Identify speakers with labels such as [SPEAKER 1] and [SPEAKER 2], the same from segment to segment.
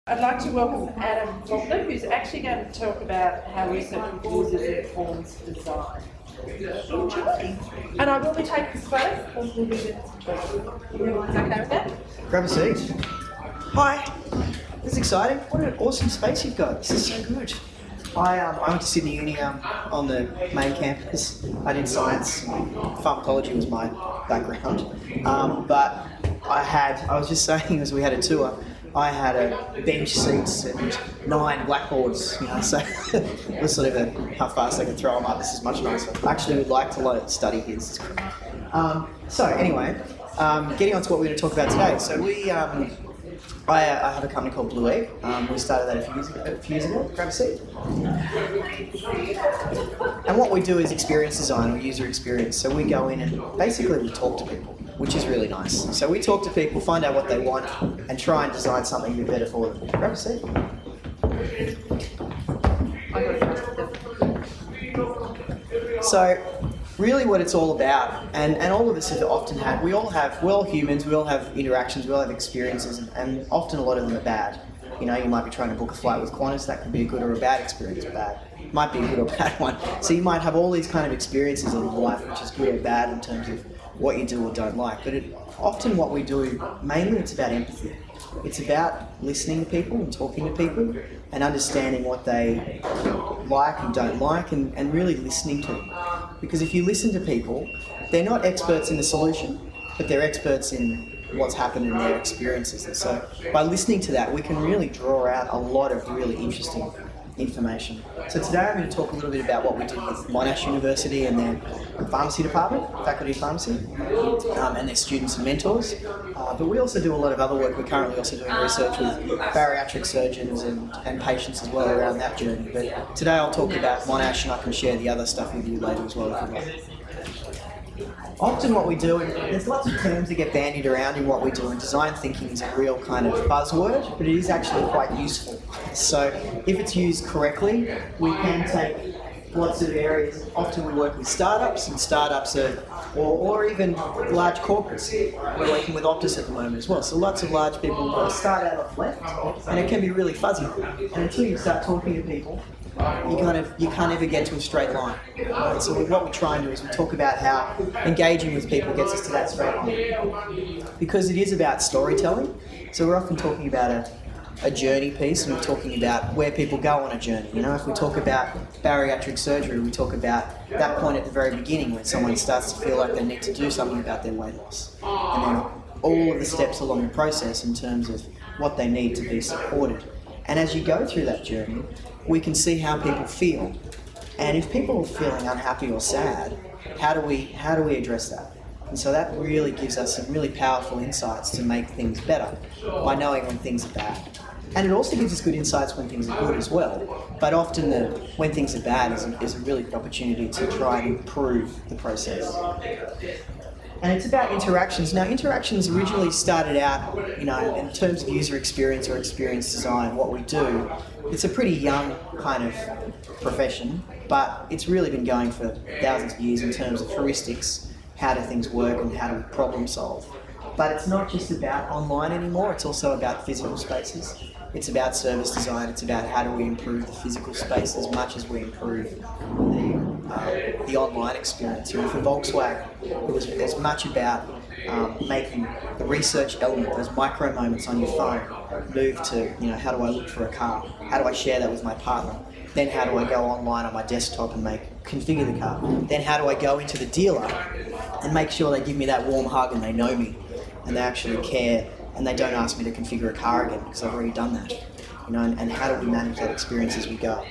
[SPEAKER 1] I'd like to welcome Adam Faulkner, who's actually going to talk about how research with users informs design. Enjoy. And I will be taking this photo because we'll be doing some questions. Everyone's okay with that?
[SPEAKER 2] Grab a seat. Hi. This is exciting. What an awesome space you've got. This is so good. I went to Sydney Uni on the main campus. I did science. Pharmacology was my background. But I was just saying as we had a tour, I had a bench seats and 9 blackboards, so it was sort of how fast I could throw them up. This is much nicer. I actually would like to study here. So anyway, getting on to what we're going to talk about today. So I have a company called Doubly. We started that a few years ago. Grab a seat. And what we do is experience design or user experience. So we go in and basically we talk to people, which is really nice. So we talk to people, find out what they want, and try and design something a bit better for them. Grab a seat. So really what it's all about, and all of us have often had, we're all humans, we all have interactions, we all have experiences, and often a lot of them are bad. You might be trying to book a flight with Qantas, that could be a good or a bad experience. Might be a good or bad one. So you might have all these kind of experiences in life, which is good or bad in terms of what you do or don't like. But often what we do, mainly it's about empathy. It's about listening to people and talking to people and understanding what they like and don't like, and really listening to them. Because if you listen to people, they're not experts in the solution, but they're experts in what's happened in their experiences. And so by listening to that, we can really draw out a lot of really interesting information. So today I'm going to talk a little bit about what we did with Monash University and their pharmacy department, faculty of pharmacy, and their students and mentors. But we also do a lot of other work. We're currently also doing research with bariatric surgeons and patients as well around that journey. But today I'll talk about Monash, and I can share the other stuff with you later as well if you like. Often what we do, and there's lots of terms that get bandied around in what we do, and design thinking is a real kind of buzzword, but it is actually quite useful. So if it's used correctly, we can take lots of areas. Often we work with startups, and startups are, or even large corporates. We're working with Optus at the moment as well. So lots of large people start out off left, and it can be really fuzzy. And until you start talking to people, you can't ever get to a straight line. Right? So what we try and do is we talk about how engaging with people gets us to that straight line. Because it is about storytelling, so we're often talking about a journey piece, and we're talking about where people go on a journey. If we talk about bariatric surgery, we talk about that point at the very beginning when someone starts to feel like they need to do something about their weight loss. And then all of the steps along the process in terms of what they need to be supported. And as you go through that journey, we can see how people feel. And if people are feeling unhappy or sad, how do we address that? And so that really gives us some really powerful insights to make things better by knowing when things are bad. And it also gives us good insights when things are good as well. But often when things are bad is a really good opportunity to try and improve the process. And it's about interactions. Now, interactions originally started out, in terms of user experience or experience design, what we do, it's a pretty young kind of profession, but it's really been going for thousands of years in terms of heuristics, how do things work and how do we problem solve. But it's not just about online anymore, it's also about physical spaces. It's about service design, it's about how do we improve the physical space as much as we improve the online experience. For Volkswagen, it was much about making the research element, those micro moments on your phone, move to, how do I look for a car? How do I share that with my partner? Then how do I go online on my desktop and configure the car? Then how do I go into the dealer and make sure they give me that warm hug and they know me and they actually care and they don't ask me to configure a car again because I've already done that. And how do we manage that experience as we go?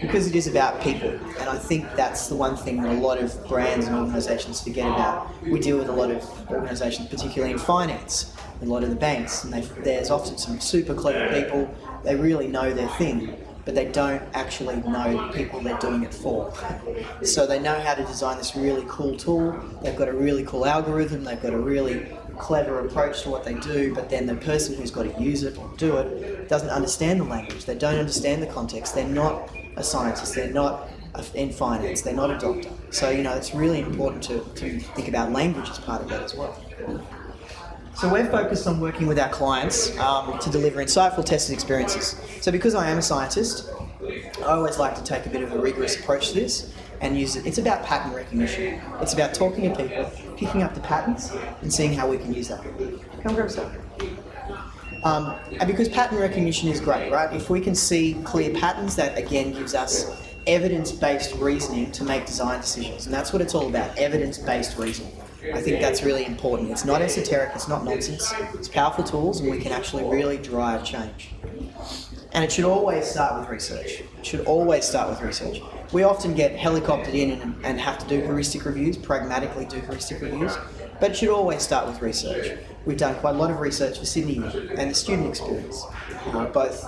[SPEAKER 2] Because it is about people, and I think that's the one thing that a lot of brands and organisations forget about. We deal with a lot of organisations, particularly in finance, a lot of the banks, and there's often some super clever people, they really know their thing, but they don't actually know the people they're doing it for. So they know how to design this really cool tool, they've got a really cool algorithm, they've got a really clever approach to what they do, but then the person who's got to use it or do it doesn't understand the language, they don't understand the context, they're not a scientist, they're not in finance, they're not a doctor. So, it's really important to think about language as part of that as well. So we're focused on working with our clients to deliver insightful tested experiences. So because I am a scientist, I always like to take a bit of a rigorous approach to this and use it. It's about pattern recognition. It's about talking to people, picking up the patterns and seeing how we can use that. Come grab stuff. And because pattern recognition is great, right? If we can see clear patterns, that again gives us evidence-based reasoning to make design decisions. And that's what it's all about, evidence-based reasoning. I think that's really important. It's not esoteric, it's not nonsense. It's powerful tools and we can actually really drive change. And it should always start with research. It should always start with research. We often get helicoptered in and have to do heuristic reviews, pragmatically do heuristic reviews, but it should always start with research. We've done quite a lot of research for Sydney and the student experience, both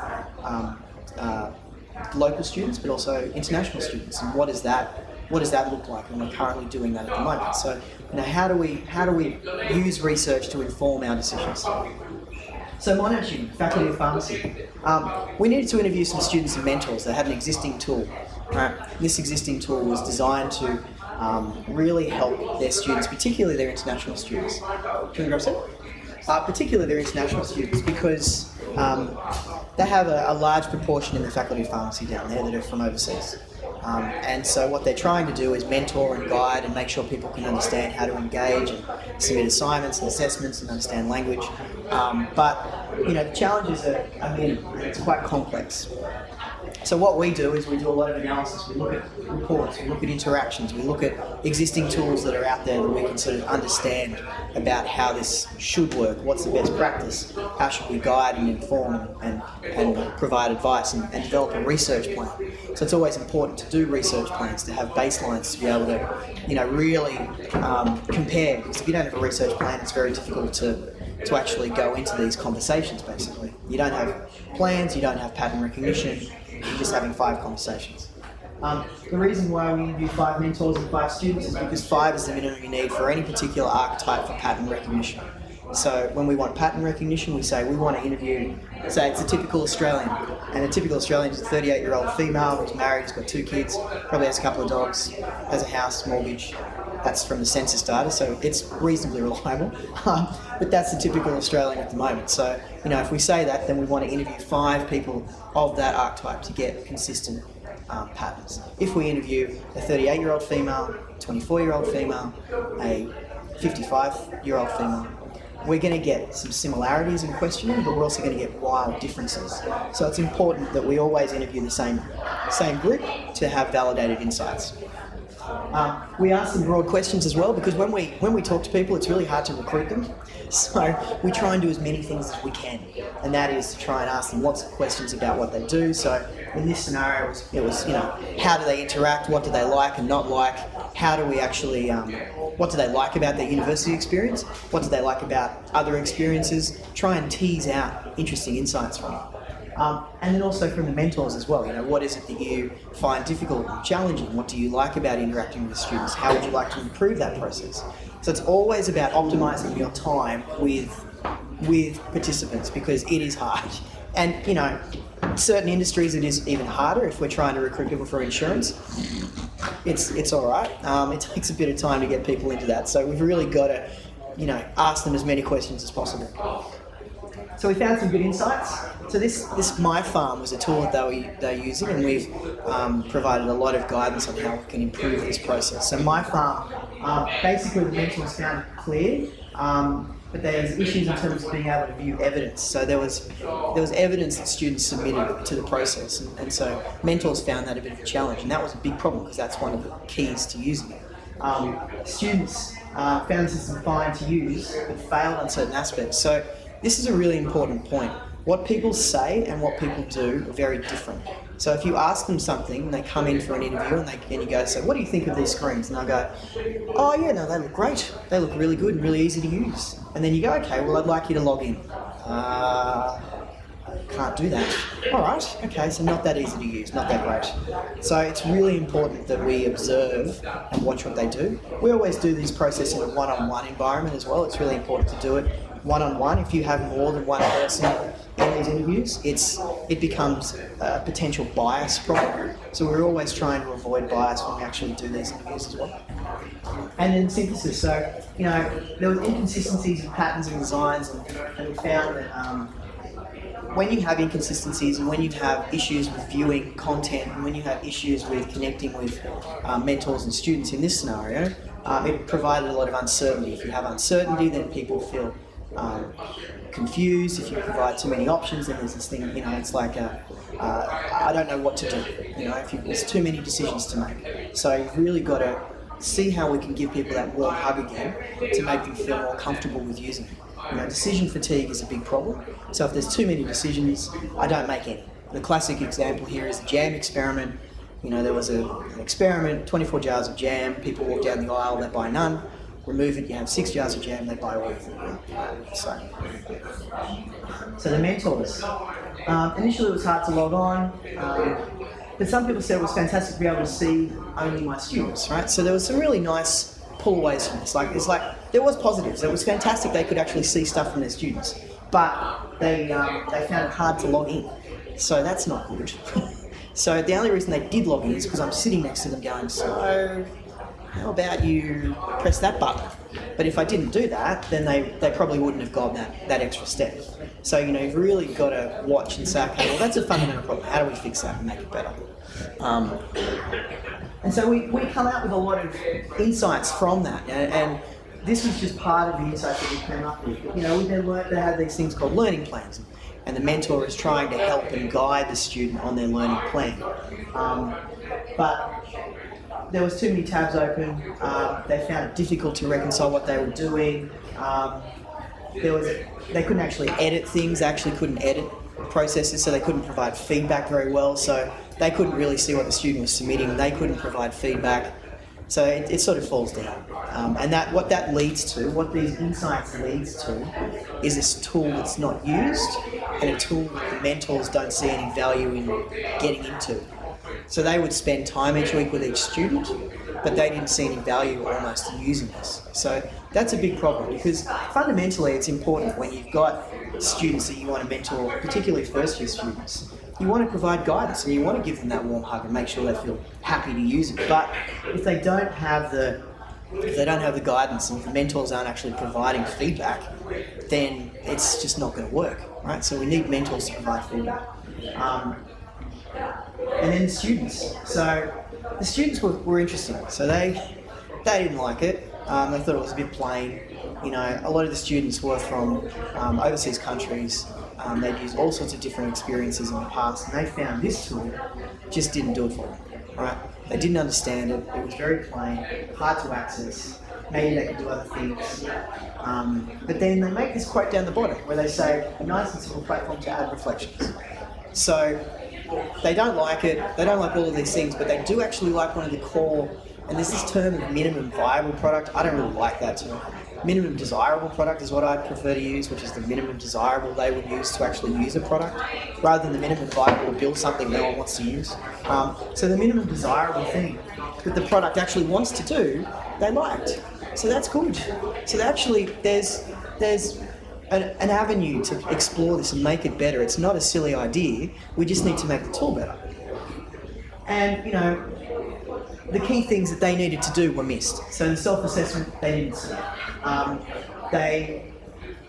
[SPEAKER 2] local students but also international students. And what does that look like? And we're currently doing that at the moment. So, how do we use research to inform our decisions? So my student, Faculty of Pharmacy, we needed to interview some students and mentors that had an existing tool. Right? This existing tool was designed to really help their students, particularly their international students. Can you grab some? Particularly their international students, because they have a large proportion in the Faculty of Pharmacy down there that are from overseas. And so what they're trying to do is mentor and guide and make sure people can understand how to engage and submit assignments and assessments and understand language. But the challenges are, it's quite complex. So what we do is we do a lot of analysis. We look at reports, we look at interactions, we look at existing tools that are out there that we can sort of understand about how this should work, what's the best practice, how should we guide and inform and provide advice and develop a research plan. So it's always important to do research plans, to have baselines to be able to, really compare. Because if you don't have a research plan, it's very difficult to actually go into these conversations, basically. You don't have plans, you don't have pattern recognition, you're just having 5 conversations. The reason why we interview 5 mentors and 5 students is because 5 is the minimum you need for any particular archetype for pattern recognition. So when we want pattern recognition, we say we want to interview, say it's a typical Australian, and a typical Australian is a 38-year-old female who's married, who's got 2 kids, probably has a couple of dogs, has a house, mortgage. That's from the census data, so it's reasonably reliable. But that's the typical Australian at the moment. So, if we say that, then we want to interview 5 people of that archetype to get consistent patterns. If we interview a 38-year-old female, a 24-year-old female, a 55-year-old female, we're going to get some similarities in questioning, but we're also going to get wild differences. So it's important that we always interview the same group to have validated insights. We ask them broad questions as well, because when we talk to people, it's really hard to recruit them. So we try and do as many things as we can, and that is to try and ask them lots of questions about what they do. So in this scenario, it was how do they interact, what do they like and not like, how do we actually, what do they like about their university experience, what do they like about other experiences, try and tease out interesting insights from them. And then also from the mentors as well, what is it that you find difficult and challenging? What do you like about interacting with students? How would you like to improve that process? So it's always about optimizing your time with participants, because it is hard. And, certain industries it is even harder. If we're trying to recruit people for insurance, it's all right. It takes a bit of time to get people into that. So we've really got to, ask them as many questions as possible. So we found some good insights. So this My Farm was a tool that they're using, and we've provided a lot of guidance on how we can improve this process. So My Farm, basically the mentors found it clear, but there's issues in terms of being able to view evidence. So there was evidence that students submitted to the process, and so mentors found that a bit of a challenge, and that was a big problem because that's one of the keys to using it. Students found the system fine to use, but failed on certain aspects. So this is a really important point. What people say and what people do are very different. So if you ask them something, and they come in for an interview and you go, so what do you think of these screens? And they'll go, oh yeah, no, they look great. They look really good and really easy to use. And then you go, okay, well, I'd like you to log in. Can't do that. All right, okay, so not that easy to use, not that great. So it's really important that we observe and watch what they do. We always do this process in a one-on-one environment as well. It's really important to do it one-on-one. If you have more than one person in these interviews, it becomes a potential bias problem. So we're always trying to avoid bias when we actually do these interviews as well. And then synthesis. So, there were inconsistencies in patterns and designs, and we found that when you have inconsistencies and when you have issues with viewing content and when you have issues with connecting with mentors and students in this scenario, it provided a lot of uncertainty. If you have uncertainty, then people feel confused. If you provide too many options, then there's this thing, it's like I don't know what to do. There's too many decisions to make. So you've really got to see how we can give people that warm hug again to make them feel more comfortable with using it. Decision fatigue is a big problem. So if there's too many decisions, I don't make any. The classic example here is the jam experiment. There was an experiment, 24 jars of jam, people walk down the aisle, they buy none. Remove it, you have 6 jars of jam, they buy all of them. So the mentors. Initially it was hard to log on, but some people said it was fantastic to be able to see only my students, right? So there was some really nice pull-aways from this. There was positives. It was fantastic they could actually see stuff from their students, but they found it hard to log in. So that's not good. So the only reason they did log in is because I'm sitting next to them going, so how about you press that button? But if I didn't do that, then they probably wouldn't have gone that extra step. So, you've really got to watch and say, okay, well, that's a fundamental problem. How do we fix that and make it better? And so we come out with a lot of insights from that. And this was just part of the insights that we came up with. We then learned to have these things called learning plans. And the mentor is trying to help and guide the student on their learning plan. But there was too many tabs open. They found it difficult to reconcile what they were doing. They couldn't actually edit things. They actually couldn't edit processes, so they couldn't provide feedback very well. So they couldn't really see what the student was submitting. They couldn't provide feedback. So it sort of falls down. And what that leads to, what these insights leads to, is this tool that's not used and a tool that the mentors don't see any value in getting into. So they would spend time each week with each student, but they didn't see any value almost in using this. So that's a big problem, because fundamentally it's important when you've got students that you want to mentor, particularly first year students, you want to provide guidance and you want to give them that warm hug and make sure they feel happy to use it. But if they don't have the guidance and if the mentors aren't actually providing feedback, then it's just not going to work, right? So we need mentors to provide feedback. And then the students. So the students were interesting. So they didn't like it. They thought it was a bit plain. A lot of the students were from overseas countries. They'd used all sorts of different experiences in the past, and they found this tool just didn't do it for them. Right? They didn't understand it. It was very plain, hard to access. Maybe they could do other things. But then they make this quote down the bottom where they say, a nice and simple platform to add reflections. So they don't like it. They don't like all of these things, but they do actually like one of the core, and there's this term of minimum viable product. I don't really like that term. Minimum desirable product is what I'd prefer to use, which is the minimum desirable they would use to actually use a product, rather than the minimum viable to build something no one wants to use. So the minimum desirable thing that the product actually wants to do, they liked. So that's good. So actually there's an avenue to explore this and make it better. It's not a silly idea. We just need to make the tool better. And, the key things that they needed to do were missed. So the self-assessment, they didn't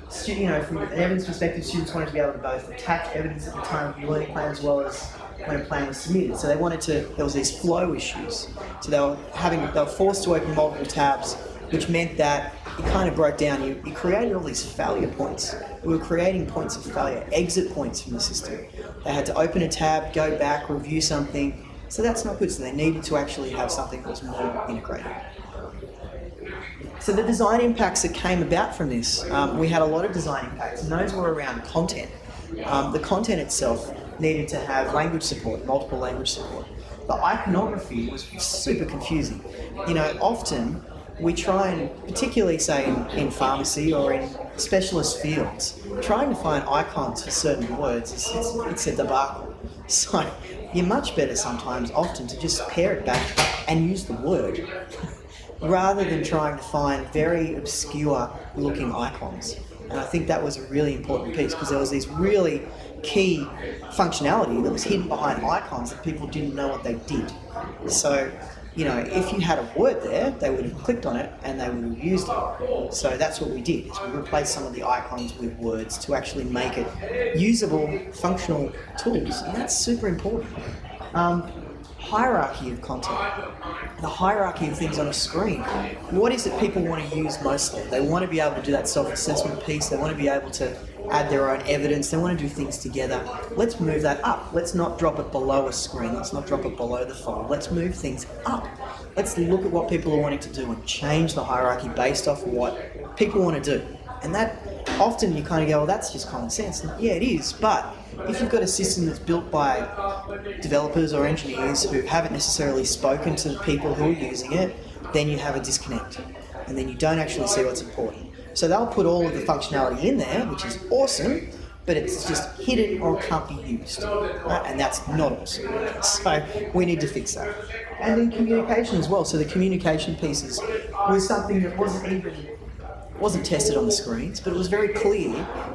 [SPEAKER 2] see. From an evidence perspective, students wanted to be able to both attach evidence at the time of the learning plan as well as when a plan was submitted. So there was these flow issues. So they were forced to open multiple tabs, which meant that it kind of broke down. You created all these failure points. We were creating points of failure, exit points from the system. They had to open a tab, go back, review something. So that's not good. So they needed to actually have something that was more integrated. So the design impacts that came about from this, we had a lot of design impacts, and those were around content. The content itself needed to have language support, multiple language support. The iconography was super confusing. Often we try and, particularly say in pharmacy or in specialist fields, trying to find icons for certain words, it's a debacle. So you're much better sometimes, often, to just pare it back and use the word rather than trying to find very obscure looking icons. And I think that was a really important piece because there was these really key functionality that was hidden behind icons that people didn't know what they did. So, if you had a word there, they would have clicked on it and they would have used it. So that's what we did, is we replaced some of the icons with words to actually make it usable, functional tools. And that's super important. Hierarchy of content. The hierarchy of things on a screen. What is it people want to use mostly? They want to be able to do that self-assessment piece. They want to be able to add their own evidence. They want to do things together. Let's move that up. Let's not drop it below a screen. Let's not drop it below the phone. Let's move things up. Let's look at what people are wanting to do and change the hierarchy based off what people want to do. And that, often you kind of go, well, that's just common sense. And yeah, it is, but if you've got a system that's built by developers or engineers who haven't necessarily spoken to the people who are using it, then you have a disconnect. And then you don't actually see what's important. So they'll put all of the functionality in there, which is awesome, but it's just hidden or can't be used. Right? And that's not awesome. So we need to fix that. And then communication as well. So the communication pieces was something that wasn't tested on the screens, but it was very clear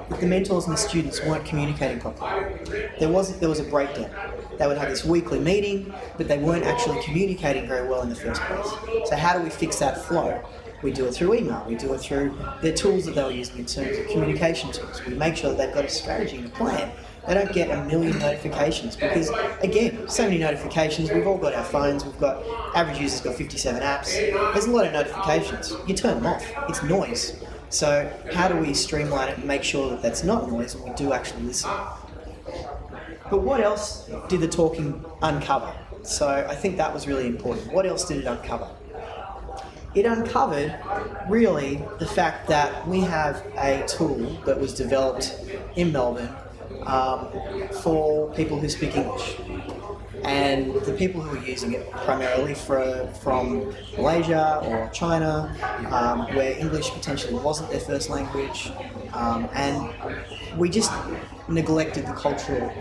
[SPEAKER 2] that the mentors and the students weren't communicating properly. There was a breakdown. They would have this weekly meeting, but they weren't actually communicating very well in the first place. So how do we fix that flow? We do it through email. We do it through the tools that they were using in terms of communication tools. We make sure that they've got a strategy and a plan. They don't get a million notifications because, again, so many notifications. We've all got our phones. Average user's got 57 apps. There's a lot of notifications. You turn them off. It's noise. So how do we streamline it and make sure that that's not noise and we do actually listen? But what else did the talking uncover? So I think that was really important. What else did it uncover? It uncovered really the fact that we have a tool that was developed in Melbourne for people who speak English. And the people who are using it primarily from Malaysia or China, where English potentially wasn't their first language, and we just neglected the cultural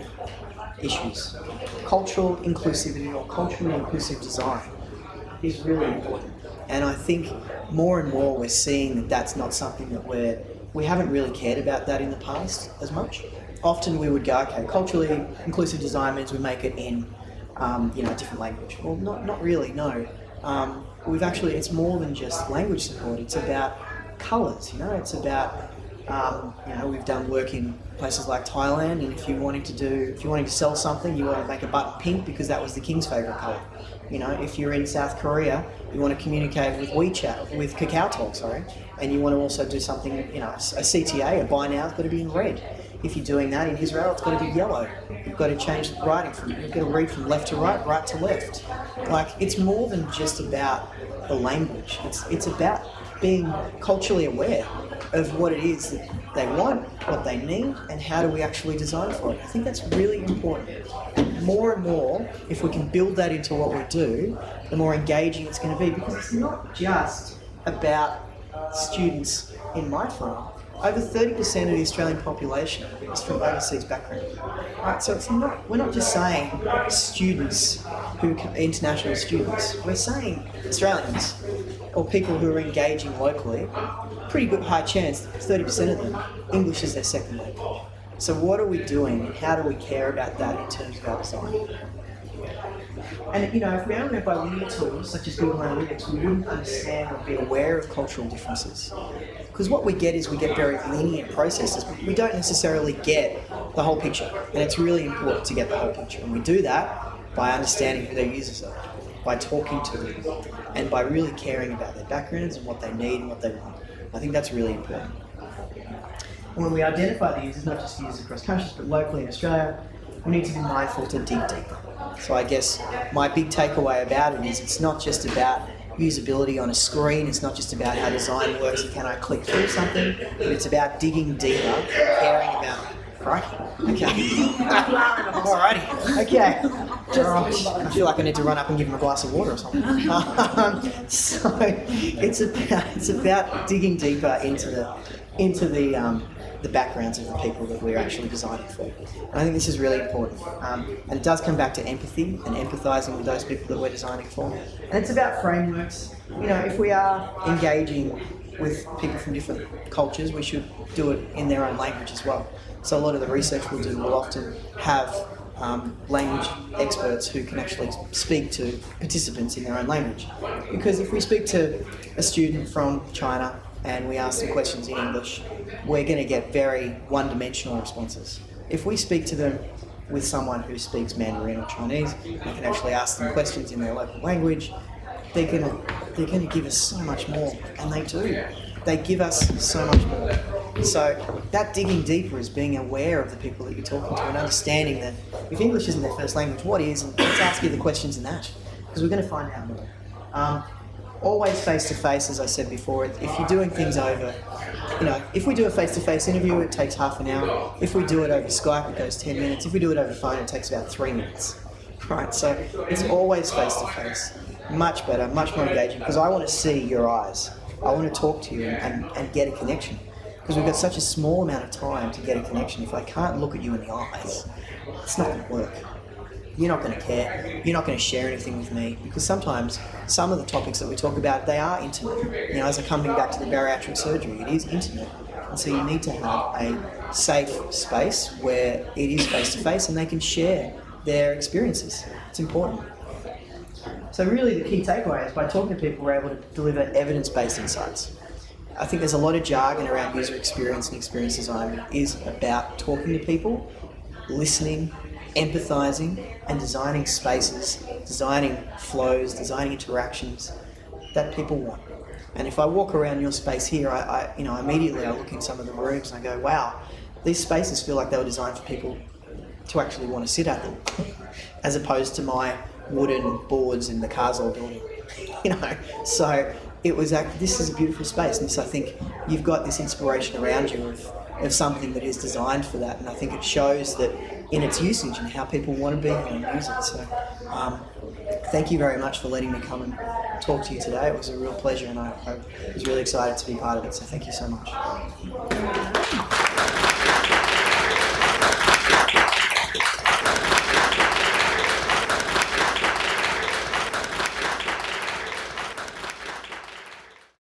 [SPEAKER 2] issues. Cultural inclusivity or culturally inclusive design is really important. And I think more and more we're seeing that that's not something that we haven't really cared about that in the past as much. Often we would go, okay, culturally inclusive design means we make it in a different language. Well, not really, no. It's more than just language support. It's about colours, it's about, we've done work in places like Thailand, and if you're wanting to sell something, you want to make a button pink because that was the king's favourite colour. If you're in South Korea, you want to communicate with WeChat, with KakaoTalk, and you want to also do something, a CTA, a buy now, it's got to be in red. If you're doing that in Israel, it's got to be yellow. You've got to change the writing you've got to read from left to right, right to left. It's more than just about the language. It's about being culturally aware of what it is that they want, what they need, and how do we actually design for it. I think that's really important. And more, if we can build that into what we do, the more engaging it's going to be, because it's not just about students in my farm. Over 30% of the Australian population is from overseas background. Right, so we're not just saying students international students. We're saying Australians or people who are engaging locally. Pretty good high chance, 30% of them, English is their second language. So what are we doing and how do we care about that in terms of our design? And if we only went by linear tools such as Google Analytics, we wouldn't understand or be aware of cultural differences. Because what we get is we get very linear processes, but we don't necessarily get the whole picture. And it's really important to get the whole picture. And we do that by understanding who their users are, by talking to them, and by really caring about their backgrounds and what they need and what they want. I think that's really important. And when we identify the users, not just users across countries, but locally in Australia, we need to be mindful to dig deeper. So I guess my big takeaway about it is it's not just about usability on a screen, it's not just about how design works and can I click through something, but it's about digging deeper and caring about it. Right? Okay. Alrighty. Okay. I feel like I need to run up and give him a glass of water or something. So it's about digging deeper into the backgrounds of the people that we're actually designing for. And I think this is really important. And it does come back to empathy and empathising with those people that we're designing for. And it's about frameworks. If we are engaging with people from different cultures, we should do it in their own language as well. So a lot of the research we'll do will often have language experts who can actually speak to participants in their own language. Because if we speak to a student from China and we ask them questions in English, we're going to get very one-dimensional responses. If we speak to them with someone who speaks Mandarin or Chinese, we can actually ask them questions in their local language, they're going to give us so much more, and they do. They give us so much more. So that digging deeper is being aware of the people that you're talking to and understanding that if English isn't their first language, what is? And let's ask you the questions in that, because we're going to find out more. Always face-to-face, as I said before. If you're doing things over, if we do a face-to-face interview, it takes half an hour. If we do it over Skype, it goes 10 minutes. If we do it over phone, it takes about 3 minutes. Right, so it's always face-to-face. Much better, much more engaging, because I want to see your eyes. I want to talk to you and get a connection, because we've got such a small amount of time to get a connection. If I can't look at you in the eyes, it's not going to work. You're not going to care. You're not going to share anything with me, because sometimes some of the topics that we talk about, they are intimate. As I'm coming back to the bariatric surgery, it is intimate. And so you need to have a safe space where it is face-to-face and they can share their experiences. It's important. So really the key takeaway is by talking to people, we're able to deliver evidence-based insights. I think there's a lot of jargon around user experience and experience design is about talking to people, listening, empathizing, and designing spaces, designing flows, designing interactions that people want. And if I walk around your space here, I immediately I look in some of the rooms and I go, wow, these spaces feel like they were designed for people to actually want to sit at them, as opposed to my wooden boards in the Carsall building. So it was this is a beautiful space, and so I think you've got this inspiration around you of something that is designed for that, and I think it shows that in its usage and how people want to be here and use it. So thank you very much for letting me come and talk to you today. It was a real pleasure, and I was really excited to be part of it, so thank you so much.